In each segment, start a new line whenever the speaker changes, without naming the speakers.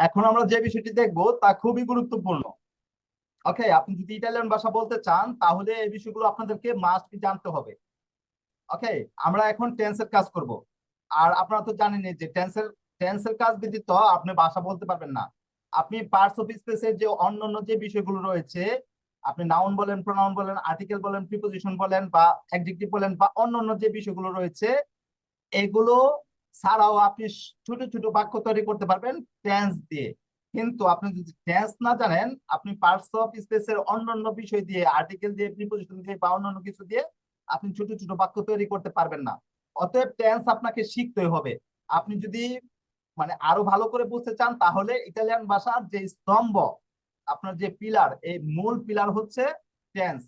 এখন আমরা যে বিষয়টি দেখবো তা খুবই গুরুত্বপূর্ণ। ওকে, আপনি যদি ইটালিয়ান ভাষা বলতে চান তাহলে এই বিষয়গুলো আপনাদেরকে মাস্ট জানতে হবে। ওকে, আমরা এখন টেন্সের কাজ করব। আর আপনারা তো জানেনই যে টেন্সের কাজ ব্যতীত আপনি ভাষা বলতে পারবেন না। আপনি পার্টস অফ স্পিচের যে অন্যান্য যে বিষয়গুলো রয়েছে, আপনি নাউন বলেন, প্রোনাউন বলেন, আর্টিকেল বলেন, প্রিপোজিশন বলেন বা অ্যাডজেক্টিভ বলেন বা অন্যান্য যে বিষয়গুলো রয়েছে, এগুলো ছাড়াও আপনি ছোট ছোট বাক্য তৈরি করতে পারবেন টেন্স দিয়ে। কিন্তু আপনি যদি টেন্স না জানেন, আপনি পার্টস অফ স্পিচের অন্যান্য বিষয় দিয়ে, আর্টিকেল দিয়ে, প্রিপোজিশন দিয়ে বা অন্যান্য কিছু দিয়ে আপনি ছোট ছোট বাক্য তৈরি করতে পারবেন না। অতএব টেন্স আপনাকে শিখতে হবে। আপনি যদি মানে আরো ভালো করে বুঝতে চান তাহলে ইতালিয়ান ভাষার যে স্তম্ভ, আপনার যে পিলার, এই মূল পিলার হচ্ছে টেন্স।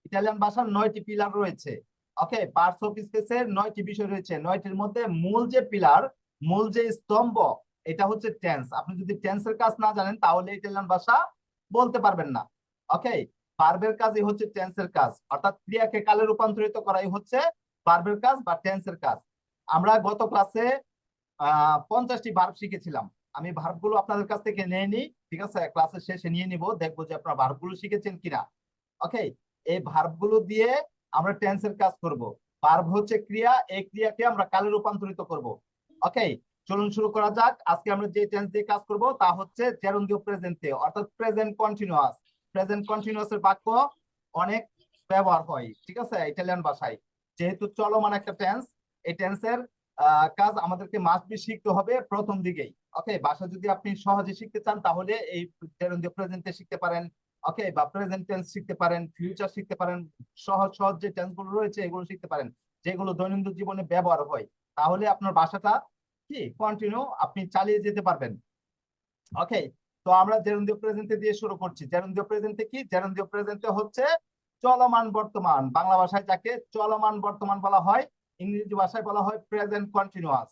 ইতালিয়ান ভাষার 9টি পিলার রয়েছে। ওকে, পার্টস অফ স্পিচের 9টি বিষয় রয়েছে, 9টির মধ্যে মূল যে পিলার, মূল যে স্তম্ভ, এটা হচ্ছে টেন্স। আপনি যদি টেন্সের কাজ না জানেন তাহলে ইতালিয়ান ভাষা বলতে পারবেন না। ওকে, ভার্বের কাজই হচ্ছে টেন্সের কাজ, অর্থাৎ ক্রিয়াকে কালে রূপান্তরিত করাই হচ্ছে ভার্বের কাজ বা টেন্সের কাজ। আমরা গত ক্লাসে 50টি ভার্ব শিখেছিলাম। আমি ভার্ব গুলো আপনাদের কাছ থেকে নিয়ে নিই, ঠিক আছে? ক্লাসের শেষে নিয়ে নিব, দেখবো যে আপনারা ভার্ব গুলো শিখেছেন কিনা। ওকে, এই ভার্ব গুলো দিয়ে আমরা টেন্সের কাজ করব। ভার্ব হচ্ছে ক্রিয়া, এই ক্রিয়াকে আমরা কালে রূপান্তরিত করব। ওকে, চলুন শুরু করা যাক। আজকে আমরা যে টেন্স দিয়ে কাজ করব তা হচ্ছে জেরুন্ডিও প্রেজেন্টে, অর্থাৎ প্রেজেন্ট কন্টিনিউয়াস। প্রেজেন্ট কন্টিনিউয়াস এর বাক্য অনেক ব্যবহার হয়, ঠিক আছে, ইটালিয়ান ভাষায়। যেহেতু চলমান একটা টেন্স, এই টেন্সের কাজ আমাদেরকে মাস্ট বি শিখতে হবে প্রথম দিকেই। ওকে, ভাষা যদি আপনি সহজে শিখতে চান তাহলে এই জেরুন্ডিও প্রেজেন্টে শিখতে পারেন। ওকে, বা প্রেজেন্ট টেন্স শিখতে পারেন, ফিউচার শিখতে পারেন। সহজ সহজ যে টেন্স গুলো রয়েছে এগুলো শিখতে পারেন, যেগুলো দৈনন্দিন জীবনে ব্যবহার হয়। তাহলে আপনার ভাষাটা কি কন্টিনিউ আপনি চালিয়ে যেতে পারবেন। ওকে, তো আমরা জেরুন্ডিও প্রেজেন্টে দিয়ে শুরু করছি। জেরুন্ডিও প্রেজেন্টে কি? জেরুন্ডিও প্রেজেন্টে হচ্ছে চলমান বর্তমান। বাংলা ভাষায় যাকে চলমান বর্তমান বলা হয়, ইংরেজি ভাষায় বলা হয় প্রেজেন্ট কন্টিনিউয়াস।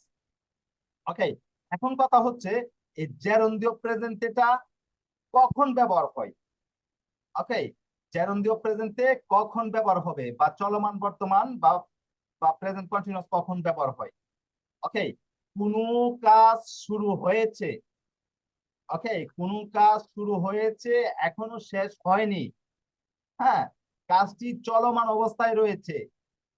ওকে, এখন কথা হচ্ছে এই জেরুন্ডিও প্রেজেন্টেটা কখন ব্যবহার হয়। ওকে, জেরুন্ডিও প্রেজেন্টে কখন ব্যবহার হবে, বা চলমান বর্তমান বা বা প্রেজেন্ট কন্টিনিউয়াস কখন ব্যবহার হয়? ওকে, কোনো কাজ শুরু হয়েছে। ওকে, কোন কাজ শুরু হয়েছে, এখনো শেষ হয়নি। হ্যাঁ, কাজটি চলমান অবস্থায় রয়েছে,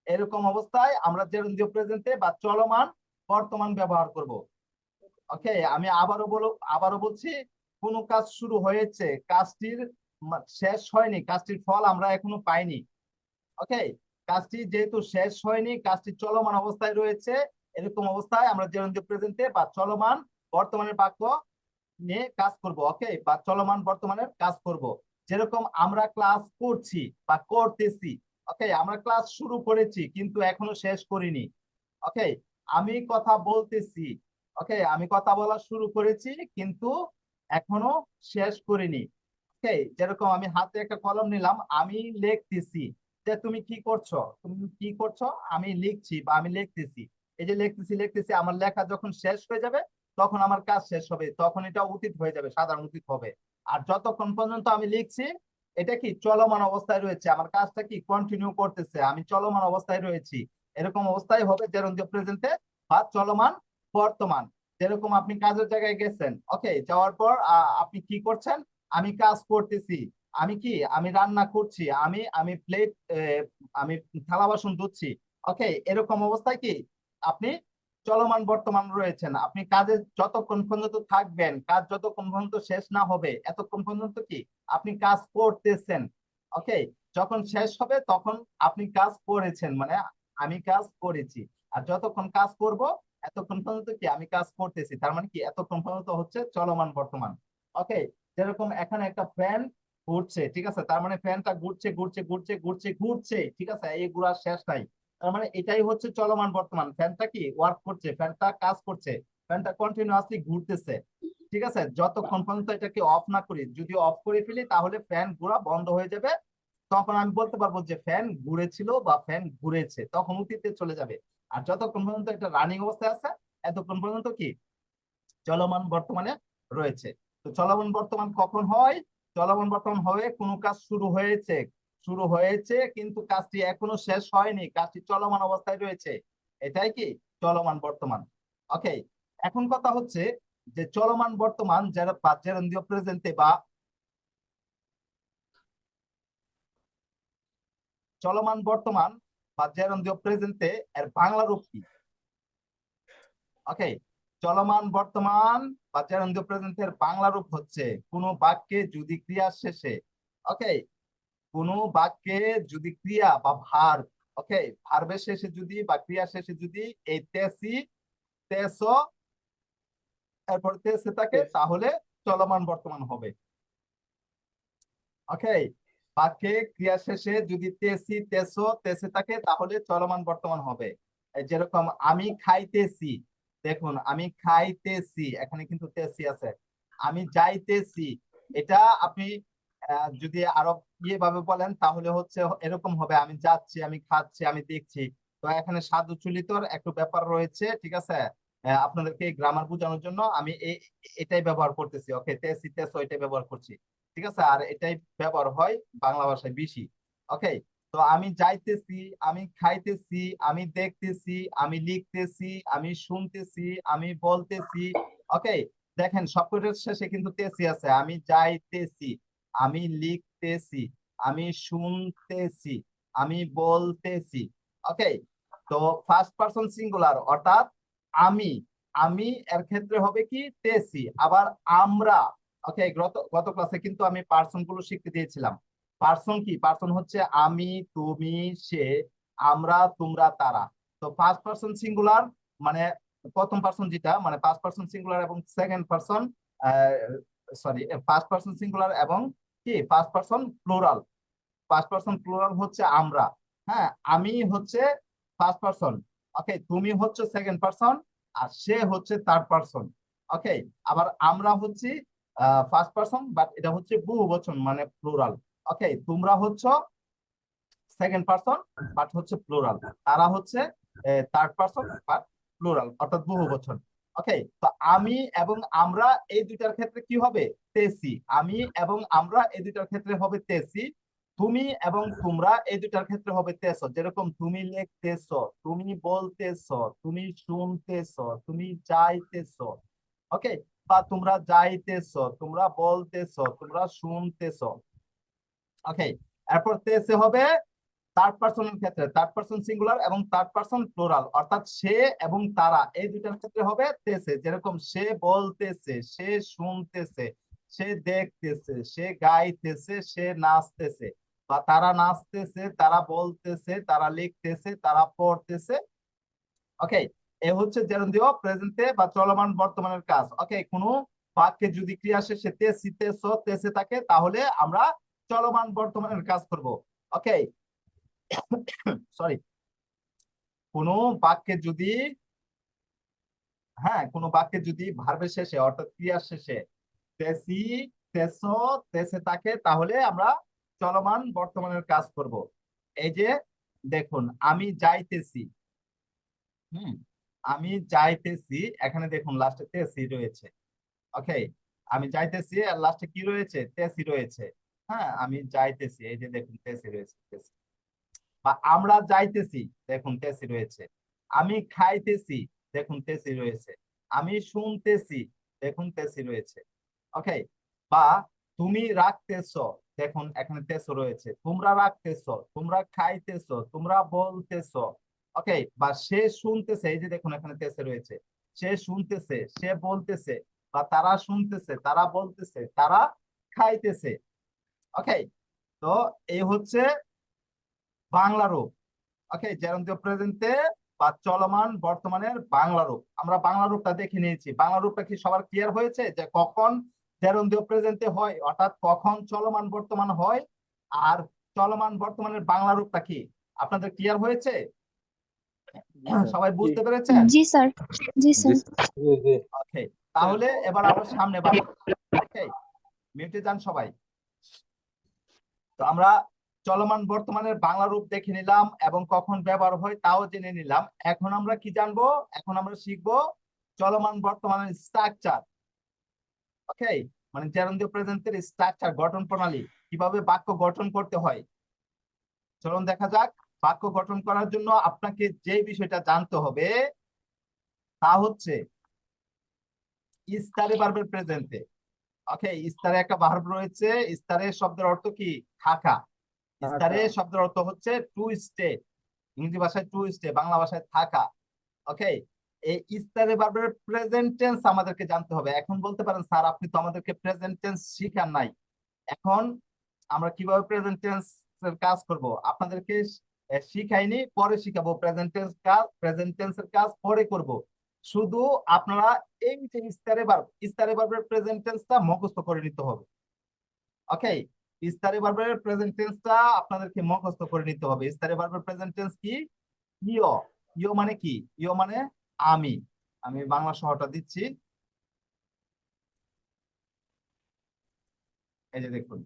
এরকম অবস্থায় আমরা জেরুন্ডিও প্রেজেন্টে বা চলমান বর্তমান ব্যবহার করব। ওকে, আমি আবারও বলছি, কোন কাজ শুরু হয়েছে, কাজটির শেষ হয়নি, কাজটির ফল আমরা এখনো পাইনি। ওকে, কাজটি যেহেতু শেষ হয়নি, কাজটি চলমান অবস্থায় রয়েছে, এরকম অবস্থায় আমরা জেরুন্ডিও প্রেজেন্টে বা চলমান বর্তমানের বাক্য নিয়ে কাজ করব। ওকে, বা চলমান বর্তমানের কাজ করব। যেরকম আমরা ক্লাস করছি বা করতেছি। ওকে, আমরা ক্লাস শুরু করেছি কিন্তু এখনো শেষ করিনি। ওকে, আমি কথা বলতেছি। ওকে, আমি কথা বলা শুরু করেছি কিন্তু এখনো শেষ করিনি। ওকে, যেরকম আমি হাতে একটা কলম নিলাম, আমি লিখতেছি। যে তুমি কি করছো, তুমি কি করছো? আমি লিখছি বা আমি লিখতেছি। এই যে লিখতেছি লিখতেছি, আমার লেখা যখন শেষ হয়ে যাবে তখন আমার কাজ শেষ হবে, তখন এটা অতীত হয়ে যাবে, সাধারণ অতীত হবে। আর যতক্ষণ পর্যন্ত আমি লিখছি, এটা কি চলমান অবস্থায় রয়েছে, আমার কাজটা কি কন্টিনিউ করতেছে, আমি চলমান অবস্থায় রয়েছি। এরকম অবস্থায় হবে জেরুন্ডিও প্রেজেন্টে বা চলমান বর্তমান। যেরকম আপনি কাজের জায়গায় গেছেন, ওকে, যাওয়ার পর আপনি কি করছেন? আমি কাজ করতেছি। আমি কি? আমি রান্না করছি। আমি প্লেট, আমি থালা বাসন ধুচ্ছি। ওকে, এরকম অবস্থায় কি আপনি চলমান বর্তমান রয়েছেন। আপনি কাজে যতক্ষণ পর্যন্ত থাকবেন, কাজ যতক্ষণ পর্যন্ত শেষ না হবে, এতক্ষণ পর্যন্ত কি আপনি কাজ করতেছেন। ওকে, যখন শেষ হবে তখন আপনি কাজ করেছেন, মানে আমি কাজ করেছি। আর যতক্ষণ কাজ করব এতক্ষণ পর্যন্ত কি আমি কাজ করতেছি, তার মানে কি এতক্ষণ পর্যন্ত হচ্ছে চলমান বর্তমান। ওকে, যেরকম এখানে একটা ফ্যান ঘুরছে, ঠিক আছে, তার মানে ফ্যানটা ঘুরছে ঘুরছে ঘুরছে ঘুরছে ঘুরছে, ঠিক আছে, এই ঘোরার শেষ নাই। তার মানে এটাই হচ্ছে চলমান বর্তমান। ফ্যানটা কি ওয়ার্ক করছে, ফ্যানটা কাজ করছে, ফ্যানটা কন্টিনিউয়াসলি ঘুরতেছে, ঠিক আছে, যতক্ষণ পর্যন্ত এটাকে অফ না করি। যদি অফ করে ফেলি তাহলে ফ্যান ঘোরা বন্ধ হয়ে যাবে, তখন আমি বলতে পারবো যে ফ্যান ঘুরেছিল বা ফ্যান ঘুরেছে, তখন অতীতে চলে যাবে। আর যতক্ষণ পর্যন্ত এটা রানিং অবস্থায় আছে এতক্ষণ পর্যন্ত কি চলমান বর্তমানে রয়েছে। তো চলমান বর্তমান কখন হয়? চলমান বর্তমান হবে কোনো কাজ শুরু হয়েছে, শুরু হয়েছে কিন্তু কাজটি এখনো শেষ হয়নি, কাজটি চলমান অবস্থায় রয়েছে, এটাই কি চলমান বর্তমান। ওকে, এখন কথা হচ্ছে যে চলমান বর্তমান যারা জেরন্ডিও প্রেজেন্টে বা চলমান বর্তমান বা জেরন্ডিও প্রেজেন্টে এর বাংলা রূপ কি? ওকে, চলমান বর্তমান বা জেরন্ডিও প্রেজেন্টের বাংলা রূপ হচ্ছে কোন বাক্যে যদি ক্রিয়া শেষে, ওকে, কোন বাক্যে যদি ক্রিয়া বা ভার্ব, ওকে, ভার্বের শেষে যদি বা ক্রিয়া শেষে যদি এই তেসি, তেসো, এরপর তেসে থাকে তাহলে চলমান বর্তমান হবে। ওকে, বাক্যে ক্রিয়া শেষে যদি তেসি, তেসো, তেসে থাকে তাহলে চলমান বর্তমান হবে। যেরকম আমি খাইতেছি, দেখুন আমি খাইতেছি, এখানে কিন্তু তেসি আছে। আমি যাইতেছি, এটা আপনি যদি আরো ইয়ে ভাবে বলেন তাহলে হচ্ছে এরকম হবে, আমি যাচ্ছি, আমি খাচ্ছি, আমি দেখছি। তো এখানে সাধু চলিতর একটু ব্যাপার রয়েছে, ঠিক আছে। আপনাদেরকে গ্রামার বোঝানোর জন্য আমি এটাই ব্যবহার করতেছি। ওকে, তেসি, তেসো এটাই ব্যবহার করছি, ঠিক আছে। আর এটাই ব্যবহার হয় বাংলা ভাষায় বেশি। ওকে, তো আমি যাইতেছি, আমি খাইতেছি, আমি দেখতেছি, আমি লিখতেছি, আমি শুনতেছি, আমি বলতেছি। ওকে, দেখেন সবকটার শেষে কিন্তু তেসি আছে। আমি যাইতেছি, আমি লিখতেছি, আমি শুনতেছি, আমি বলতেছি। ওকে, তো ফার্স্ট পারসন সিঙ্গুলার অর্থাৎ আমি, আমি এর ক্ষেত্রে হবে কি তেসি। আবার আমরা, ওকে, গত গত ক্লাসে কিন্তু আমি পার্সন গুলো শিখতে দিয়েছিলাম। পার্সন কি? পার্সন হচ্ছে আমি, তুমি, সে, আমরা, তোমরা, তারা। তো ফার্স্ট পারসন সিঙ্গুলার মানে প্রথম পার্সন যেটা, মানে ফার্স্ট পারসন সিঙ্গুলার এবং second person, sorry, first person singular এবং কি first person plural. First person plural হচ্ছে আমরা, হ্যাঁ, আমি হচ্ছে ফার্স্ট পারসন, ওকে, তুমি হচ্ছে সেকেন্ড পারসন, আর সে হচ্ছে থার্ড পারসন। ওকে, আবার আমরা হচ্ছে ফার্স্ট পারসন, বাট এটা হচ্ছে বহু বচন মানে প্লুরাল। ওকে, তোমরা হচ্ছে সেকেন্ড পারসন বাট হচ্ছে প্লুরাল, তারা হচ্ছে থার্ড পারসন বাট প্লুরাল অর্থাৎ বহু বচন। ওকে, তো আমি এবং আমরা এই দুইটার ক্ষেত্রে কি হবে? তেসি। আমি এবং আমরা এই দুইটার ক্ষেত্রে হবে তেসি। তুমি এবং তোমরা এই দুইটার ক্ষেত্রে হবে তেসো। যেরকম তুমি লিখতেছো, তুমি বলতেছো, তুমি শুনতেছো, তুমি যাইতেছো। ওকে, বা তোমরা যাইতেছো, তোমরা বলতেছো, তোমরা শুনতেছো। ওকে, এরপর তেসে হবে থার্ড পারসনের ক্ষেত্রে, থার্ড পারসন সিঙ্গুলার এবং থার্ড পারসন প্লুরাল অর্থাৎ সে এবং তারা এই দুইটার ক্ষেত্রে হবে তেসে। যেরকম সে বলতেছে, সে শুনতেছে, সে দেখতেছে, সে গাইতেছে, সে নাচতেছে, বা তারা নাচতেছে, তারা বলতেছে, তারা লিখতেছে, তারা পড়তেছে। ওকে, এ হচ্ছে জেরন্ডিও প্রেজেন্টে বা চলমান বর্তমানের কাজ। ওকে, কোনো বাক্যে যদি ক্রিয়া শেষে তেসি, তেসো, তেসে থাকে তাহলে আমরা চলমান বর্তমানের কাজ করব। ওকে, সরি, কোনো বাক্যে যদি, হ্যাঁ, কোনো বাক্যে যদি ভার্বের শেষে অর্থাৎ ক্রিয়ার শেষে তেসি, তেসো, তেসে থাকে তাহলে আমরা চলমান বর্তমানের কাজ করব। এই যে দেখুন আমি যাইতেছি, হুম, আমি যাইতেছি, এখানে দেখুন লাস্টে তেসি রয়েছে। ওকে, আমি যাইতেছি আর লাস্টে কি রয়েছে? তেসি রয়েছে। হ্যাঁ, আমি যাইতেছি, এই যে দেখুন তেসি রয়েছে, তেসি। বা আমরা যাইতেছি, দেখুন তেসি রয়েছে। আমি খাইতেছি, দেখুন তেসি রয়েছে। আমি শুনতেছি, দেখুন তেসি রয়েছে। ওকে, বা তুমি রাখতেছো, দেখুন এখানে তেসো রয়েছে। তোমরা রাখতেছো, তোমরা খাইতেছো, তোমরা বলতেছো। ওকে, বা সে শুনতেছে, এই যে দেখুন এখানে তেসে রয়েছে। সে শুনতেছে, সে বলতেছে, বা তারা শুনতেছে, তারা বলতেছে, তারা খাইতেছে। ওকে, তো এই হচ্ছে বাংলা রূপ। ওকে, জেরন্ডিও প্রেজেন্টে বা চলমান বর্তমানের বাংলা রূপ। আমরা বাংলা রূপটা দেখে নিয়েছি। বাংলা রূপটা কি সবার ক্লিয়ার হয়েছে যে কখন জেরন্ডিও প্রেজেন্টে হয় অর্থাৎ কখন চলমান বর্তমান হয়, আর চলমান বর্তমানের বাংলা রূপটা কি? আপনাদের ক্লিয়ার হয়েছে? সবাই বুঝতে পেরেছেন?
জি স্যার। জি
জি
স্যার।
জি জি।
ওকে, তাহলে এবার আমরা সামনে বাড়ি। ওকে, মিউটে যান সবাই। তো আমরা চলমান বর্তমানের বাংলা রূপ দেখে নিলাম এবং কখন ব্যবহার হয় তাও জেনে নিলাম। এখন আমরা কি জানবো? এখন আমরা শিখবো চলমান বর্তমানের স্ট্রাকচার। ওকে, মানে জেরন্ডিও প্রেজেন্টের স্ট্রাকচার, গঠন প্রণালী, কিভাবে বাক্য গঠন করতে হয়। চলুন দেখা যাক। বাক্য গঠন করার জন্য আপনাকে যে বিষয়টা জানতে হবে তা হচ্ছে ইস্তারে ভার্বের প্রেজেন্টে। ওকে, ইস্তারে একটা ভার্ব রয়েছে। ইস্তারে শব্দের অর্থ কি? থাকা। ইস্তারে শব্দের অর্থ হচ্ছে টু স্টে। ইংরেজি ভাষায় টু স্টে, বাংলা ভাষায় থাকা। ওকে, এই ইস্তারে ভার্বের প্রেজেন্ট টেন্স আমাদেরকে জানতে হবে। এখন বলতে পারেন স্যার আপনি তো আমাদেরকে প্রেজেন্ট টেন্স শিখান নাই। এখন আমরা কিভাবে প্রেজেন্ট টেন্স এর কাজ করব আপনাদেরকে শিখাইনি, পরে শিখাবো। প্রেজেন্ট টেন্স কাজ, প্রেজেন্ট টেন্সের কাজ পরে করব। শুধু আপনারা এই যে ইস্তারে ভার্বের প্রেজেন্ট টেন্সটা মুখস্থ করে নিতে হবে। ওকে, ইস্তারে ভার্বের প্রেজেন্ট টেন্সটা আপনাদেরকে মুখস্থ করে নিতে হবে। ইস্তারে ভার্বের প্রেজেন্ট টেন্স কি? ইও। ইও মানে কি? ইও মানে আমি। আমি বাংলা সহটা দিচ্ছি, এই যে দেখুন।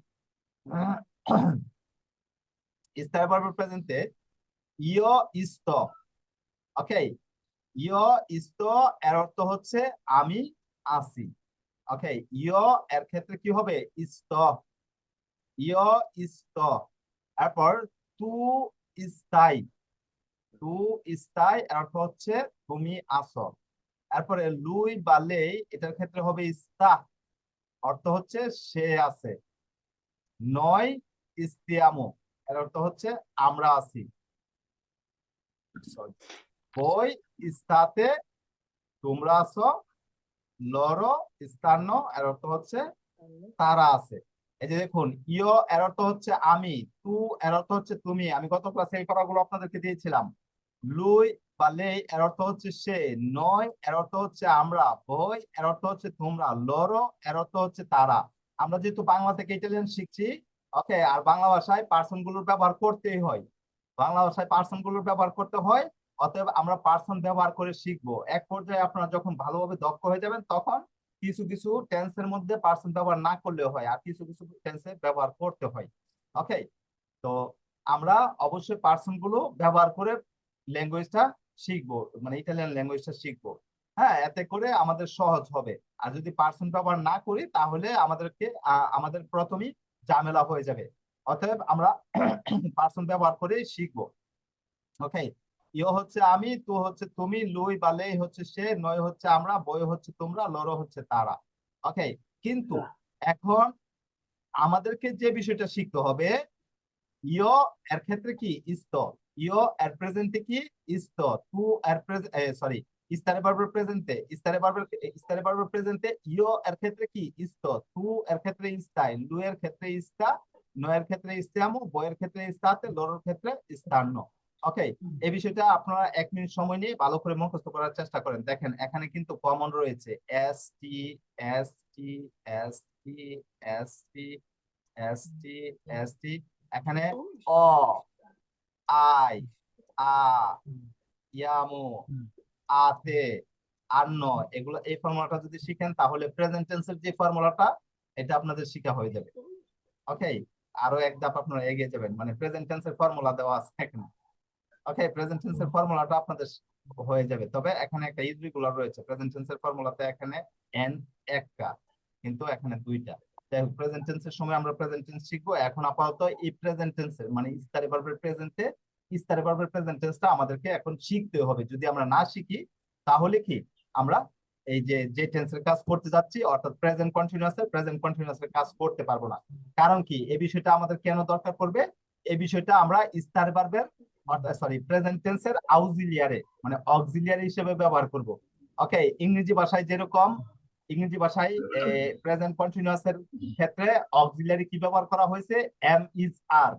ইস্তারে ভার্বের প্রেজেন্টে ইও ইস্ত। ওকে, ইও ইস্ত এর অর্থ হচ্ছে আমি আছি। ওকে, ইও এর ক্ষেত্রে কি হবে? ইস্ত। ইও ইস্ত। তারপর তু ইস্তাই। তু ইস্তাই এর অর্থ হচ্ছে তুমি আসো। তারপরে লুই বা লেই এটার ক্ষেত্রে হবে ইস্তা, অর্থ হচ্ছে সে আছে। নয় ইস্তিয়ামো এর অর্থ হচ্ছে আমরা আছি। Sorry. বই ইস্তাতে তোমরা আছো। লরো স্থান্য এর অর্থ হচ্ছে তারা আছে। এই যে দেখুন, ইও এর অর্থ হচ্ছে আমি, তু এর অর্থ হচ্ছে তুমি। আমি গত ক্লাসে এই কথাগুলো আপনাদেরকে দিয়েছিলাম। লুই বা লেই এর অর্থ হচ্ছে সে। নয় এর অর্থ হচ্ছে আমরা। বই এর অর্থ হচ্ছে তোমরা। লরো এর অর্থ হচ্ছে তারা। আমরা যেহেতু বাংলা থেকে ইটালিয়ান শিখছি, ওকে, আর বাংলা ভাষায় পার্সন গুলোর ব্যবহার করতেই হয়। বাংলা ভাষায় পার্সন গুলোর ব্যবহার করতে হয়। অতএব আমরা পার্সন ব্যবহার করে শিখবো। এক পর্যায়ে আপনারা যখন ভালোভাবে দক্ষ হয়ে যাবেন তখন কিছু কিছু টেন্সের মধ্যে পার্সন ব্যবহার না করলেও হয়, আর কিছু কিছু টেন্সে ব্যবহার করতে হয়। ওকে, তো আমরা অবশ্যই পার্সন গুলো ব্যবহার করে ল্যাঙ্গুয়েজটা শিখবো, মানে ইটালিয়ান ল্যাঙ্গুয়েজটা শিখবো। হ্যাঁ, এতে করে আমাদের সহজ হবে। আর যদি পার্সন ব্যবহার না করি তাহলে আমাদের প্রথমেই ঝামেলা হয়ে যাবে। অতএব আমরা পার্সন ব্যবহার করে শিখবো। ওকে, ইও হচ্ছে আমি, তু হচ্ছে তুমি, লুই বা লেই হচ্ছে সে, নয় হচ্ছে আমরা, বই হচ্ছে তোমরা, লরো হচ্ছে তারা। ওকে, কিন্তু এখন আমাদেরকে যে বিষয়টা শিখতে হবে, ইও এর ক্ষেত্রে কি? ইস্ত। ইও এর প্রেজেন্টে কি? ইস্ত। তু এর সরি, ইস্তারে ভার্বের প্রেজেন্টে ইও এর ক্ষেত্রে কি? ইস্ত। তু এর ক্ষেত্রে ইস্তাই, লু এর ক্ষেত্রে ইস্তা, নয়ের ক্ষেত্রে ইস্তিয়ামু, বইয়ের ক্ষেত্রে ইস্তাতে, লরোর ক্ষেত্রে ইস্তান্ন। ওকে, এই বিষয়টা আপনারা 1 মিনিট সময় নিয়ে ভালো করে মুখস্থ করার চেষ্টা করেন। দেখেন এখানে কিন্তু কমন রয়েছে S T, S T, S T, S T, S T, S T. এখানে অ, আই, আ, ইয়ামু, আতে, আন্ন, এগুলো এই ফর্মুলাটা যদি শিখেন তাহলে প্রেজেন্ট টেন্সের যে ফর্মুলাটা এটা আপনাদের শিখা হয়ে যাবে। ওকে, আরো এক ধাপ আপনারা এগিয়ে যাবেন, মানে প্রেজেন্ট টেন্সের ফর্মুলা দেওয়া আছে এখানে। ওকে, প্রেজেন্ট টেন্সের ফর্মুলাটা আপনাদের হয়ে যাবে। তবে এখানে একটা ইররেগুলার রয়েছে। প্রেজেন্ট টেন্সের ফর্মুলাতে এখানে এন একটা, কিন্তু এখানে দুইটা। তাই প্রেজেন্ট টেন্সের সময় আমরা প্রেজেন্ট টেন্স শিখবো। এখন আপাতত এই প্রেজেন্ট টেন্সের মানে ইস্তারে ভার্বের প্রেজেন্ট টেন্সটা আমাদেরকে এখন শিখতে হবে। যদি আমরা না শিখি তাহলে কি আমরা এই যে যে টেন্সের কাজ করতে যাচ্ছি অর্থাৎ প্রেজেন্ট কন্টিনিউয়াসের কাজ করতে পারবো না। কারণ কি এই বিষয়টা আমাদের কেন দরকার পড়বে? এই বিষয়টা আমরা ইস্তারে ভার্বের প্রেজেন্ট টেন্সের আউজিলিয়ারে মানে অক্সিলিয়ারি হিসেবে ব্যবহার করব। ওকে, ইংরেজি ভাষায় প্রেজেন্ট কন্টিনিউয়াস এর ক্ষেত্রে অক্সিলিয়ারি কি ব্যবহার করা হয়েছে? Am is are.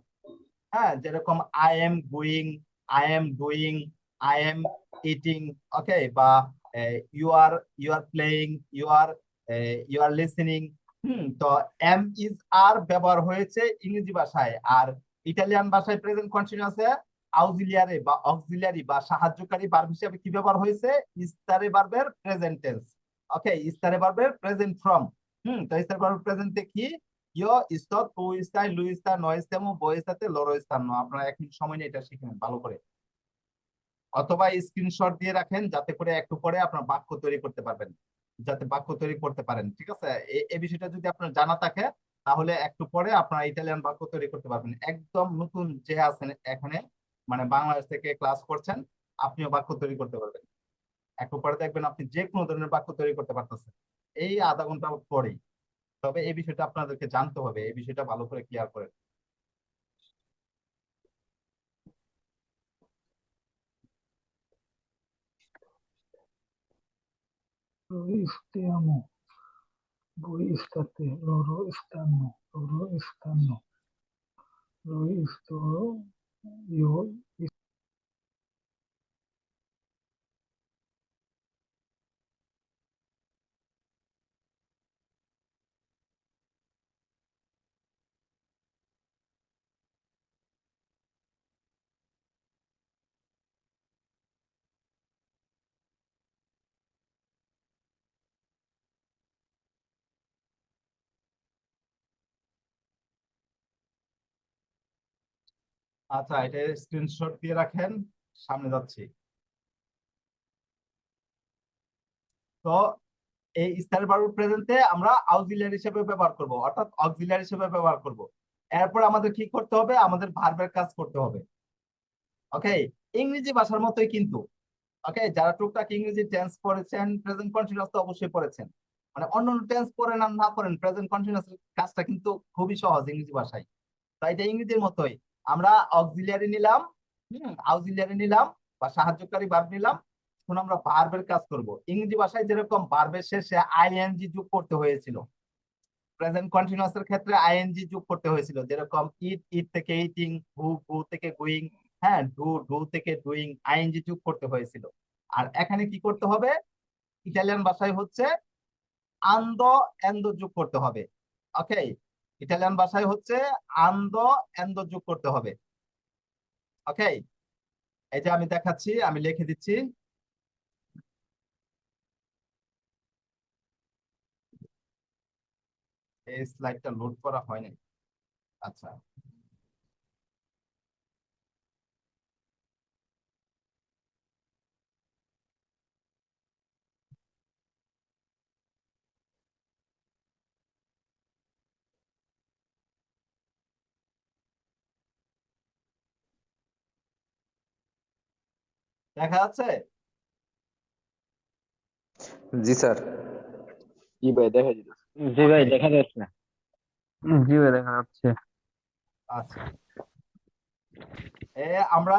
হ্যাঁ, যেরকম I am going, I am doing, I am eating. Okay, বা you are playing, you are listening. তো এম ইজ আর ব্যবহার হয়েছে ইংরেজি ভাষায়। আর ইটালিয়ান ভাষায় প্রেজেন্ট কন্টিনিউয়াসে আউজিলিয়ারি বা অক্সিলিয়ারি বা সাহায্যকারী ভার্ব হিসেবে কি ব্যবহার হয়েছে? ইস্তারে ভার্বের প্রেজেন্ট টেন্স। ওকে, ইস্তারে ভার্বের প্রেজেন্ট ফর্ম। তো ইস্তারে ভার্বের প্রেজেন্টে কি? ইও ইস্ত, তু ইস্তাই, লু ইস্তা, নয় ইস্তামু, বই ইস্তাতে, লরো ইস্তান্ন। আপনারা 1 মিনিট সময় নিয়ে এটা শিখে নেন ভালো করে। অথবা স্ক্রিনশট দিয়ে রাখেন যাতে করে একটু পরে আপনার বাক্য তৈরি করতে পারবেন, যাতে বাক্য তৈরি করতে পারেন। ঠিক আছে, এই বিষয়টা যদি আপনার জানা থাকে তাহলে একটু পরে আপনারা ইটালিয়ান বাক্য তৈরি করতে পারবেন। একদম নতুন যে আছেন এখানে, মানে বাংলাদেশ থেকে ক্লাস করছেন, আপনিও বাক্য তৈরি করতে পারবেন। একটু পরে দেখবেন আপনি যে কোনো ধরনের বাক্য তৈরি করতে পারতেছেন। এই আধা ঘন্টা পরেই। তবে এই বিষয়টা আপনাদেরকে জানতে হবে, এই বিষয়টা ভালো করে ক্লিয়ার করে।
Lo stiamo, voi state, loro stanno, lui sto, io
আচ্ছা, এটা স্ক্রিনশট দিয়ে রাখেন, সামনে যাচ্ছি। তো এই স্থায়ী ভার্ব প্রেজেন্টে আমরা অক্সিলিয়ারি হিসেবে ব্যবহার করব, অর্থাৎ অক্সিলিয়ারি হিসেবে ব্যবহার করব। এরপর আমাদের কি করতে হবে, আমাদের ভার্বের কাজ করতে হবে। ওকে, ইংরেজি ভাষার মতোই কিন্তু। ওকে, যারা টুকটাক ইংরেজি টেন্স পড়েছেন, প্রেজেন্ট কন্টিনিউয়াস তো অবশ্যই পড়েছেন, মানে অন্য টেন্স পড়েন আর না পড়েন, প্রেজেন্ট কন্টিনিউয়াস কাজটা কিন্তু খুবই সহজ ইংরেজি ভাষায়। তাই এটা ইংরেজির মতোই। আমরা অক্সিলিয়ারি নিলাম, অক্সিলিয়ারি নিলাম বা সাহায্যকারী ভার্ব নিলাম। এখন আমরা ভার্বের কাজ করব। ইংরেজি ভাষায় যেরকম ভার্বের শেষে আইএনজি যোগ করতে হয়েছিল, প্রেজেন্ট কন্টিনিউয়াস এর ক্ষেত্রে আইএনজি যোগ করতে হয়েছিল, যেরকম ইট, ইট থেকে ইটিং, গো, গো থেকে গোয়িং, হ্যাঁ, ডু, ডু থেকে ডুইং, আইএনজি যোগ করতে হয়েছিল। আর এখানে কি করতে হবে, ইটালিয়ান ভাষায় হচ্ছে আন্দো এন্দো যোগ করতে হবে। ওকে, ইটালিয়ান ভাষায় হচ্ছে আন্দো এন্দো যোগ করতে হবে। ওকে, এই যে আমি দেখাচ্ছি, আমি লিখে দিচ্ছি। এই স্লাইডটা লোড করা হয়নি। আচ্ছা, দেখা যাচ্ছে?
জি স্যার।
জি ভাই দেখা যেতেছে।
জি ভাই
ওকে,
দেখা যাচ্ছে। জি ভাই দেখা যাচ্ছে।
আচ্ছা। আমরা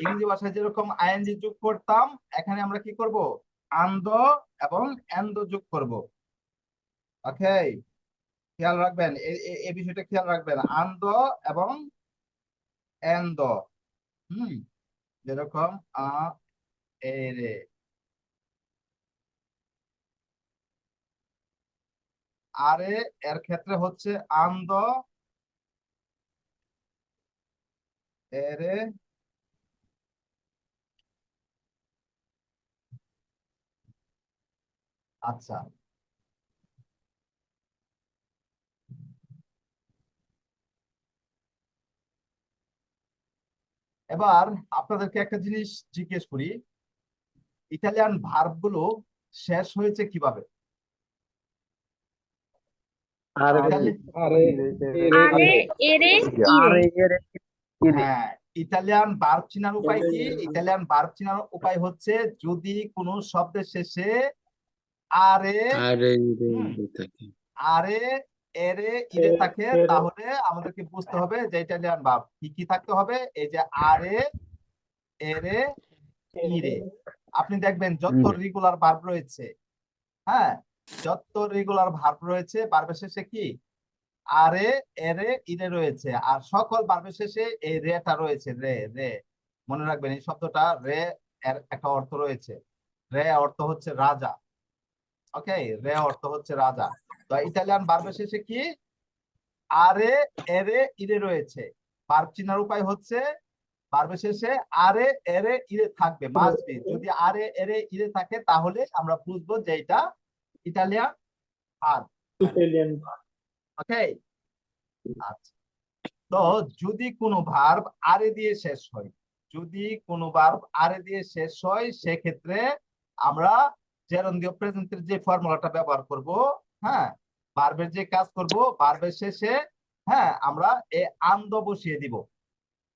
ইংরেজি ভাষায় যেরকম আইএনজি যোগ করতাম, এখানে আমরা কি করব, আন্দ এবং এন্দ যোগ করব। ওকে, খেয়াল রাখবেন, এই বিষয়টা খেয়াল রাখবেন, আন্দ এবং এন্দ। হুম, যেরকম আ, এ, রে। আরে এর ক্ষেত্রে হচ্ছে আন্দ, এরে, আচ্ছা। এবার আপনাদেরকে একটা জিনিস জিজ্ঞেস করি, ইটালিয়ান ভার্ব গুলো শেষ হয়েছে কিভাবে?
আরে
ইতালি-
are,
আরে এরে
আরে
ইরে
এরে ইরে।
হ্যাঁ, ইতালিয়ান ভার্ব চিনার উপায় কি? ইতালিয়ান ভার্ব চিনার উপায় হচ্ছে, যদি কোনো শব্দের শেষে আরে,
আরে রে
হুম,
রে থাকে।
আরে, এরে, ইরে থাকে, তাহলে আমাদেরকে বুঝতে হবে যে ইটালিয়ান ভার্ব কি কি থাকতে হবে। এই যে আরে, এরে, ইরে। আপনি দেখবেন যত রেগুলার ভার্ব রয়েছে, হ্যাঁ, যত রেগুলার ভার্ব রয়েছে, ভার্বের শেষে কি আরে, এরে, ইরে রয়েছে। আর সকল ভার্বের শেষে এই রেটা রয়েছে, রে, রে। মনে রাখবেন এই শব্দটা রে, এর একটা অর্থ রয়েছে। রে অর্থ হচ্ছে রাজা। ওকে, রে অর্থ হচ্ছে রাজা। তো ইতালিয়ান ভার্বের শেষে কি আরে, এরে, ইরে রয়েছে। ভার্ব চিনার উপায় হচ্ছে, ভার্বের শেষে আরে, এরে, ইরে থাকবে, মাস্ট বি। যদি আরে, এরে, ইরে থাকে, তাহলে আমরা বুঝবো যে এটা ইটালিয়ান ভার্ব। ওকে, আচ্ছা। তো যদি কোনো ভার্ব আরে দিয়ে শেষ হয়, যদি কোনো ভার্ব আরে দিয়ে শেষ হয়, সেক্ষেত্রে আমরা জেরন্ডিও প্রেজেন্টের যে ফর্মুলাটা ব্যবহার করব, হ্যাঁ, ভার্বের যে কাজ করব, ভার্বের শেষে, হ্যাঁ, আমরা এ আন্দ বসিয়ে দিব।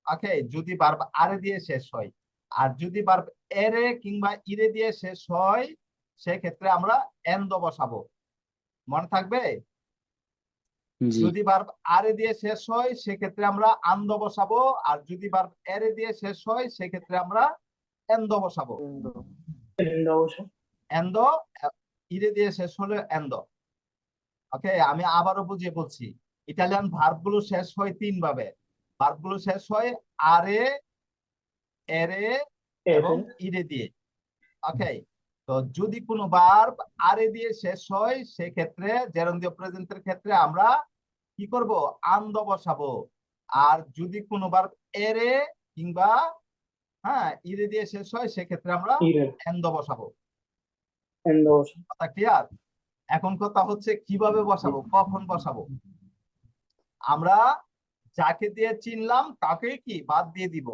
ওকে, যদি ভার্ব আরে দিয়ে শেষ হয়। আর যদি ভার্ব এরে কিংবা ইরে দিয়ে শেষ হয়, সেক্ষেত্রে আমরা এন্দ বসাবো। মনে থাকবে?
জি
যদি ভার্ব আরে দিয়ে শেষ হয় সেক্ষেত্রে আমরা আন্দ বসাবো, আর যদি ভার্ব এরে দিয়ে শেষ হয় সেক্ষেত্রে আমরা এন্দ বসাবো। এন্দ ইরে দিয়ে শেষ হলে এন্দ। ওকে, আমি আবারও বুঝিয়ে বলছি। ইটালিয়ান ভার্ব গুলো শেষ হয় 3 ভাবে। ভার্ব গুলো শেষ হয় আরে, এরে এবং ইরে দিয়ে। ওকে, তো যদি কোনো ভার্ব আরে দিয়ে শেষ হয় সেক্ষেত্রে জেরন্ডিও প্রেজেন্টের ক্ষেত্রে আমরা কি করব? আন্দ বসাবো। আর যদি কোনো ভার্ব এরে কিংবা ইরে দিয়ে শেষ হয় সেক্ষেত্রে আমরা এন্দ বসাবো। কথা ক্লিয়ার? এখন কথা হচ্ছে কিভাবে বসাবো, কখন বসাবো। আমরা যাকে দিয়ে চিনলাম তাকেই কি বাদ দিয়ে দিব।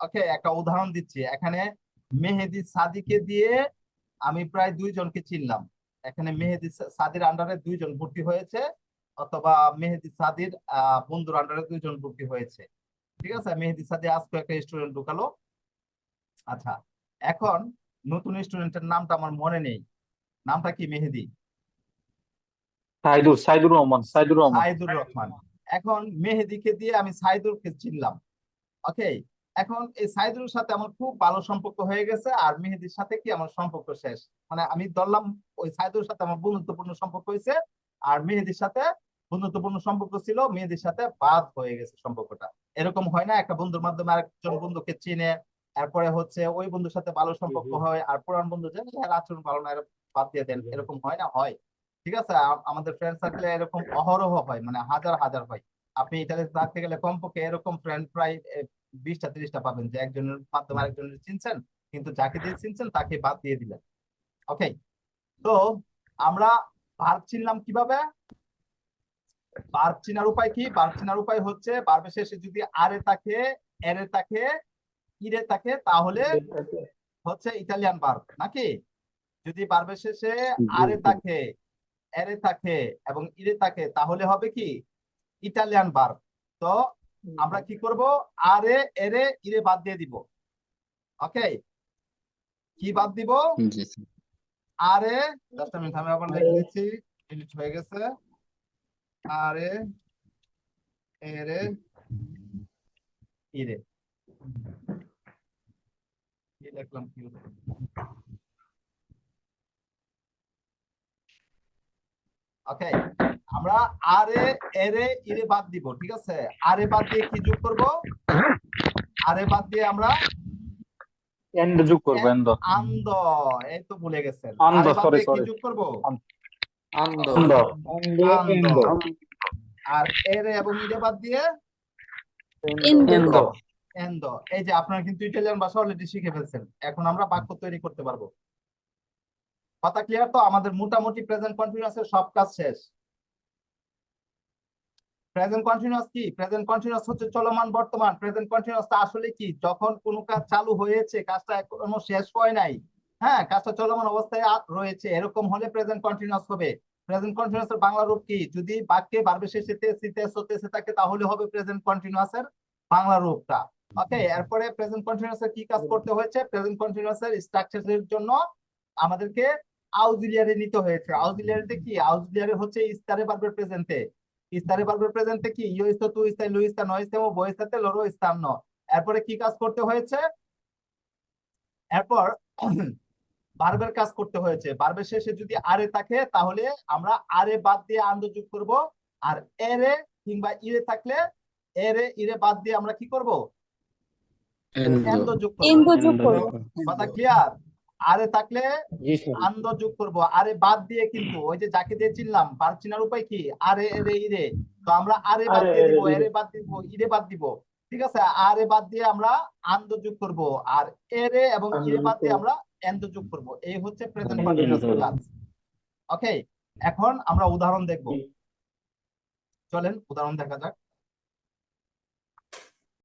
ওকে, একটা উদাহরণ দিচ্ছি। এখানে মেহেদি সাদিকে দিয়ে আমি প্রায় 2 জনকে চিনলাম। এখানে মেহেদি সাদির আন্ডারে 2 জন ভর্তি হয়েছে, অথবা মেহেদি সাদির বন্ধুর আন্ডারে 2 জন ভর্তি হয়েছে। ঠিক আছে, মেহেদি সাদি আজকে একটা স্টুডেন্ট ঢুকালো। আচ্ছা, এখন নতুন স্টুডেন্টের নামটা আমার মনে নেই। নামটা কি মেহেদি?
সাইদুর রহমান।
সাইদুর রহমান। এখন মেহেদিকে দিয়ে আমি সাইদুরকে চিনলাম। ওকে, এখন এই সাইদুরের সাথে আমার খুব ভালো সম্পর্ক হয়ে গেছে, আর মেহেদির সাথে কি আমার সম্পর্ক শেষ। মানে আমি ধরলাম ওই সাইদুরের সাথে আমার বন্ধুত্বপূর্ণ সম্পর্ক হয়েছে, আর মেহেদির সাথে বন্ধুত্বপূর্ণ সম্পর্ক ছিল, মেহেদির সাথে বাদ হয়ে গেছে সম্পর্কটা। এরকম হয় না, একটা বন্ধুর মাধ্যমে আরেকজন বন্ধুকে চিনে, এরপরে হচ্ছে ওই বন্ধুর সাথে ভালো সম্পর্ক হয়, আর পুরান বন্ধু জানে এর আচরণ ভালো না, এর বাদ দিয়ে দেন। এরকম হয় না? হয়। ঠিক আছে, আমাদের ফ্রেন্ড সার্কেলে এরকম অহরহ হয়, মানে হাজার হাজার হয়। আপনি ইতালিতে থাকতে গেলে কমপক্ষে এরকম ফ্রেন্ড প্রায় 20টা 30টা পাবেন, যে একজনের মাধ্যমে আরেকজনের চিনছেন, কিন্তু যাকে দিয়ে চিনছেন তাকে বাদ দিয়ে দিলেন। ওকে, তো আমরা ভার্ব চিনলাম কিভাবে? ভার্ব চিনার উপায় কি? ভার্ব চিনার উপায় হচ্ছে ভার্বের শেষে যদি আরে থাকে, এরে থাকে, ইরে থাকে তাহলে হচ্ছে ইতালিয়ান ভার্ব, নাকি? যদি ভার্বের শেষে আরে থাকে, এরে থাকে এবং ইরে থাকে তাহলে হবে কি? Italian verb. তো আমরা কি করব? আরে, এরে, ইরে বাদ দিয়ে দিব। ওকে, কি বাদ দিব?
জি স্যার।
আরে, জাস্ট আমি থামে আবার লিখে দিচ্ছি, ডিলিট হয়ে গেছে। আরে, এরে, ইরে। কি লিখলাম কি? ওকে, আমরা আরে, এরে, ইরে বাদ দিব। ঠিক আছে, আরে বাদ দিয়ে কি যোগ করব? আরে বাদ দিয়ে আমরা
এন্ড যোগ করবো।
আন্দ। এই তো ভুলে গেছেন।
আন্দ,
আরে বাদ
sorry,
দিয়ে কি
sorry.
যোগ করব?
আন্দ।
আন্দ। আর এরে এবং ইরে বাদ দিয়ে
ইন্দ্র।
এন্দ। এই যে আপনারা কিন্তু ইটালিয়ান ভাষা অলরেডি শিখে ফেলছেন, এখন আমরা বাক্য তৈরি করতে পারবো। কথা ক্লিয়ার তো? আমাদের মোটামুটি প্রেজেন্ট কন্টিনিউয়াসের সব কাজ শেষ। প্রেজেন্ট কন্টিনিউয়াস কি? প্রেজেন্ট কন্টিনিউয়াস হচ্ছে চলমান বর্তমান। প্রেজেন্ট কন্টিনিউয়াসটা আসলে কি? যখন কোনো কাজ চালু হয়েছে, কাজটা এখনো শেষ হয় নাই, কাজটা চলমান অবস্থায় রয়েছে, এরকম হলে প্রেজেন্ট কন্টিনিউয়াস হবে। প্রেজেন্ট কন্টিনিউয়াসের বাংলা রূপ কি? যদি বাক্যে ভার্বের শেষে তেসিতে সতেসে থাকে তাহলে হবে প্রেজেন্ট কন্টিনিউয়াসের বাংলা রূপটা। ওকে, এরপরে প্রেজেন্ট কন্টিনিউয়াসের কি কাজ করতে হয়েছে? প্রেজেন্ট কন্টিনিউয়াসের স্ট্রাকচারের জন্য আমাদেরকে অক্সিলিয়ারি নিতে হয়েছে। অক্সিলিয়ারিতে কি? অক্সিলিয়ারি হচ্ছে ইস্তারে ভার্বের প্রেজেন্টে। ইস্তারে ভার্বের প্রেজেন্টে কি? ইও ইস্তা, তু ইস্তা, লু ইস্তা, নয় ইস্তা, বো ইস্তাতে, লরো ইস্তান্ন। এরপরে কি কাজ করতে হয়েছে? এরপর ভার্বের কাজ করতে হয়েছে। ভার্বের শেষে যদি আরে থাকে তাহলে আমরা আরে বাদ দিয়ে আন্দ যোগ করব, আর এরে কিংবা ইরে থাকলে এরে, ইরে বাদ দিয়ে আমরা কি করব? এন্দ যোগ করব।
ইন্দ্র যোগ করবো।
কথা ক্লিয়ার? আরে থাকলে আন্দ যোগ করব, আরে বাদ দিয়ে কিন্তু ওই যে যাকে দিয়ে চিনলাম, ভার্ব চিনার উপায় কি? আরে, এরে, ইরে। তো আমরা আরে বাদ দিয়ে দিব, এরে বাদ দিব, ইরে বাদ দিব। ঠিক আছে, আরে বাদ দিয়ে আমরা আন্দ যোগ করব, আর এরে এবং ইরে বাদ দিয়ে আমরা এন্দ যোগ করব। এই হচ্ছে প্রেজেন্ট কন্টিনিউয়াস ক্লাস। ওকে, এখন আমরা উদাহরণ দেখব। চলেন উদাহরণ দেখা যাক।